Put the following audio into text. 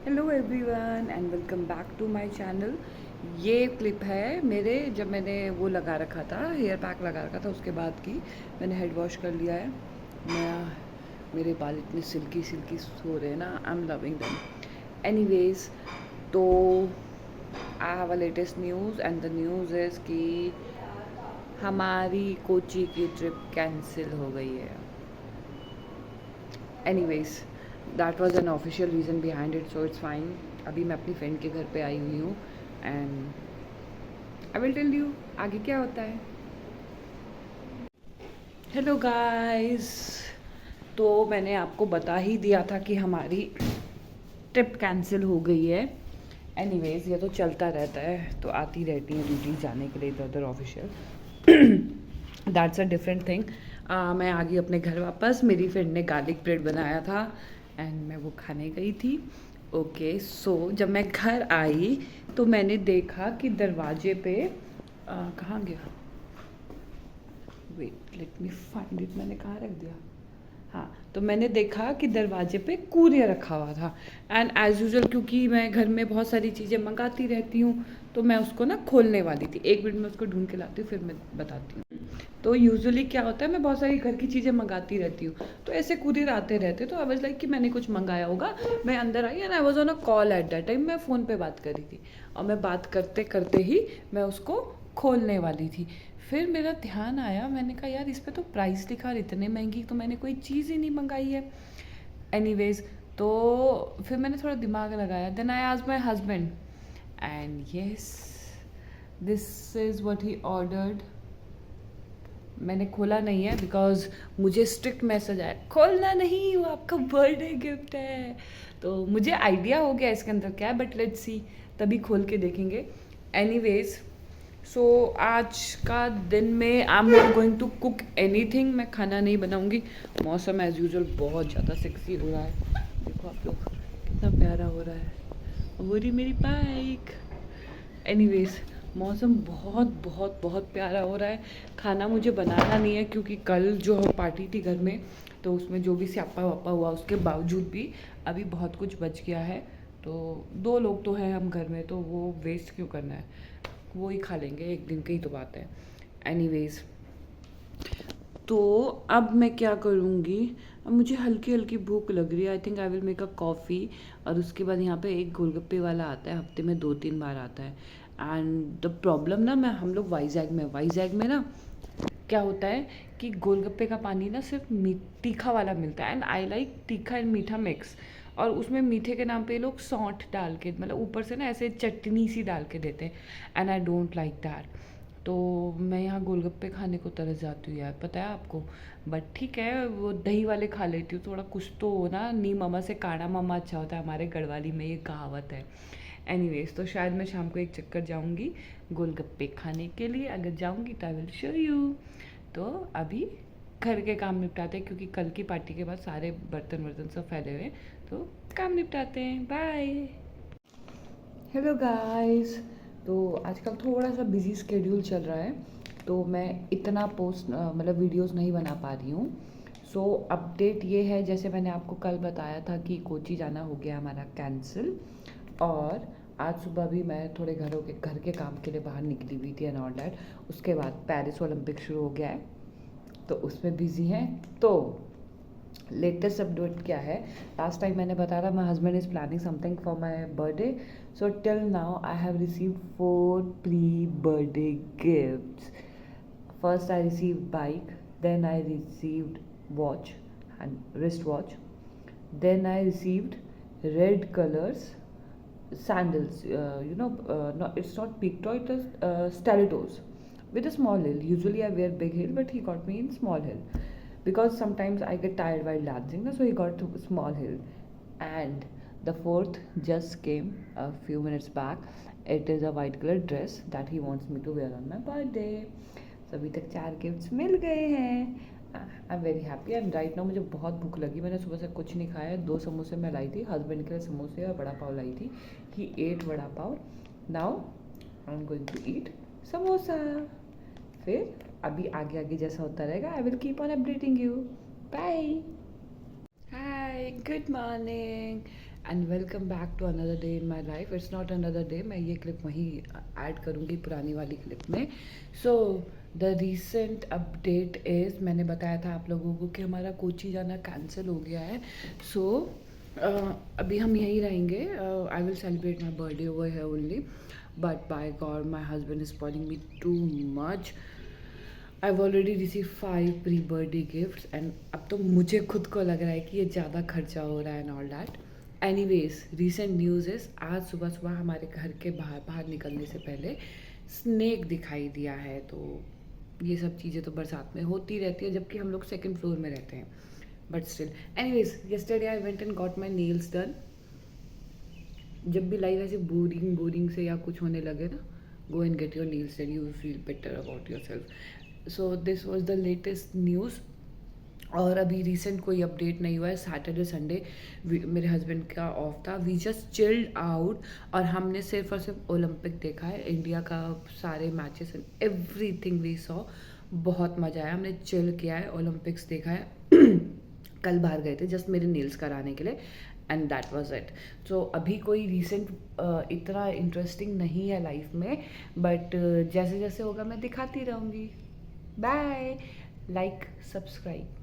Hello everyone and welcome back to my channel. ये clip है मेरे जब मैंने वो लगा रखा था, हेयर पैक लगा रखा था, उसके बाद की मैंने हेड वॉश कर लिया है। मैं मेरे बाल इतने सिल्की सिल्की हो रहे हैं ना, I am loving them. Anyways, तो I have a latest news and the news is कि हमारी कोची की ट्रिप कैंसिल हो गई है। Anyways, that was an official reason behind it, so it's fine. अभी मैं अपनी फ्रेंड के घर पे आई हुई हूँ and I will tell you आगे क्या होता है। हेलो गाइस, तो मैंने आपको बता ही दिया था कि हमारी ट्रिप कैंसिल हो गई है। एनीवेज, ये तो चलता रहता है, तो आती रहती हैं ड्यूटीज जाने के लिए इधर उधर official. That's a different thing. मैं आ गई अपने घर वापस। मेरी फ्रेंड ने गार्लिक ब्रेड बनाया था एंड मैं वो खाने गई थी। ओके, सो जब मैं घर आई तो मैंने देखा कि दरवाजे पे कहाँ गया, wait let me find it, मैंने कहाँ रख दिया। हाँ, तो मैंने देखा कि दरवाजे पे कूरियर रखा हुआ था एंड एज़ यूजल क्योंकि मैं घर में बहुत सारी चीज़ें मंगाती रहती हूँ, तो मैं उसको ना खोलने वाली थी। एक मिनट में उसको ढूंढ के लाती हूँ, फिर मैं बताती हूँ। तो यूजुअली क्या होता है, मैं बहुत सारी घर की चीज़ें मंगाती रहती हूँ, तो ऐसे कुरियर आते रहते, तो आई वाज लाइक कि मैंने कुछ मंगाया होगा। मैं अंदर आई and I was on a call at that time. मैं फ़ोन पे बात कर रही थी और मैं बात करते करते ही मैं उसको खोलने वाली थी। फिर मेरा ध्यान आया, मैंने कहा यार इस पे तो प्राइस लिखा, और इतने महंगी तो मैंने कोई चीज़ ही नहीं मंगाई है। एनीवेज, तो फिर मैंने थोड़ा दिमाग लगाया, then I asked my husband and yes, this is what he ordered. मैंने खोला नहीं है बिकॉज मुझे स्ट्रिक्ट मैसेज आया, खोलना नहीं, वो आपका बर्थडे गिफ्ट है। तो मुझे आइडिया हो गया इसके अंदर क्या है, बट लेट्स सी, तभी खोल के देखेंगे। एनीवेज, सो आज का दिन में I am not going to cook anything. मैं खाना नहीं बनाऊंगी। मौसम एज यूजल बहुत ज़्यादा सेक्सी हो रहा है, देखो आप लोग कितना प्यारा हो रहा है। हो रही मेरी बाइक। एनीवेज, मौसम बहुत बहुत बहुत प्यारा हो रहा है। खाना मुझे बनाना नहीं है क्योंकि कल जो पार्टी थी घर में, तो उसमें जो भी स्यापा वापा हुआ, उसके बावजूद भी अभी बहुत कुछ बच गया है। तो 2 लोग तो हैं हम घर में, तो वो वेस्ट क्यों करना है, वो ही खा लेंगे, एक दिन की ही तो बात है। एनीवेज, तो अब मैं क्या करूँगी, अब मुझे हल्की हल्की भूख लग रही है। I think I will make a coffee. और उसके बाद यहाँ पे एक गोलगप्पे वाला आता है, हफ्ते में 2-3 बार आता है। एंड द प्रॉब्लम ना, मैं हम लोग वाइजैग में ना क्या होता है कि गोलगप्पे का पानी ना सिर्फ तीखा वाला मिलता है एंड आई लाइक तीखा एंड मीठा मिक्स। और उसमें मीठे के नाम पे ये लोग सौंठ डाल के, मतलब ऊपर से ना ऐसे चटनी सी डाल के देते हैं and I don't like that. तो मैं यहाँ गोलगप्पे खाने को तरस जाती हूँ यार, पता है आपको। बट ठीक है, वो दही वाले खा लेती हूँ, थोड़ा कुछ तो हो ना, नी मामा से काड़ा मामा अच्छा होता है, हमारे गढ़वाली में ये कहावत है। एनीवेज, तो शायद मैं शाम को एक चक्कर जाऊँगी गोलगप्पे खाने के लिए। अगर जाऊँगी तो आई विल शो यू। तो अभी घर के काम निपटाते हैं क्योंकि कल की पार्टी के बाद सारे बर्तन वर्तन सब फैले हुए हैं, तो काम निपटाते हैं। बाय। हेलो गाइस, तो आजकल थोड़ा सा बिजी स्केड्यूल चल रहा है, तो मैं इतना पोस्ट मतलब वीडियोस नहीं बना पा रही हूँ। सो अपडेट ये है, जैसे मैंने आपको कल बताया था कि कोची जाना हो गया हमारा कैंसिल। और आज सुबह भी मैं थोड़े घर के काम के लिए बाहर निकली हुई थी एंड ऑल डैट। उसके बाद पेरिस ओलंपिक शुरू हो गया है, तो उसमें बिजी हैं। तो लेटेस्ट अपडेट क्या है, लास्ट टाइम मैंने बताया था my husband is planning something for my birthday. So till now I have received 4 pre birthday gifts. First, I received bike, then I received watch and wrist watch. Then I received red colors sandals. No, it's not big toe, it is stilettos with a small heel. Usually I wear big heel, but he got me in small heel because sometimes I get tired while dancing. So he got to small heel. And the fourth just came a few minutes back. It is a white color dress that he wants me to wear on my birthday. So अभी तक 4 gifts मिल गए हैं। I am very happy and right now मुझे बहुत भूख लगी। मैंने सुबह से कुछ नहीं खाया। 2 समोसे मैं लाई थी, हस्बैंड के लिए समोसे और वड़ा पाव लाई थी। He ate vada pav. Now I am going to eat samosa. फिर अभी आगे आगे जैसा होता रहेगा, I will keep on updating you. Bye. Hi, good morning. And welcome back to another day in my life. It's not another day, मैं ये clip वहीं ऐड करूँगी पुरानी वाली क्लिप में. So the recent update is, मैंने बताया था आप लोगों को कि हमारा कोची जाना कैंसिल हो गया है. सो अभी हम यहीं रहेंगे. I will celebrate my birthday over here only, but by god my husband is spoiling me too much. I've already received 5 pre-birthday gifts and अब तो मुझे खुद को लग रहा है कि ये ज़्यादा खर्चा हो रहा है and all that. Anyways, recent news is आज सुबह सुबह हमारे घर के बाहर निकलने से पहले स्नेक दिखाई दिया है. तो ये सब चीज़ें तो बरसात में होती रहती है, जबकि हम लोग सेकंड फ्लोर में रहते हैं. But still, anyways, yesterday I went and got my nails done. जब भी लाइफ ऐसे बोरिंग से या कुछ होने लगे ना, go and get your nails done, you will feel better about yourself. So this was the latest news. और अभी रिसेंट कोई अपडेट नहीं हुआ है. सैटरडे संडे मेरे हस्बैंड का ऑफ था. वी जस्ट चिल्ड आउट और हमने सिर्फ और सिर्फ ओलंपिक देखा है, इंडिया का सारे matches and everything we saw. बहुत मज़ा आया, हमने चिल किया है, ओलंपिक्स देखा है. कल बाहर गए थे जस्ट मेरे नेल्स कराने के लिए एंड दैट वाज इट. सो अभी कोई रिसेंट इतना इंटरेस्टिंग नहीं है लाइफ में, बट जैसे जैसे होगा मैं दिखाती रहूँगी. बाय. Like, subscribe.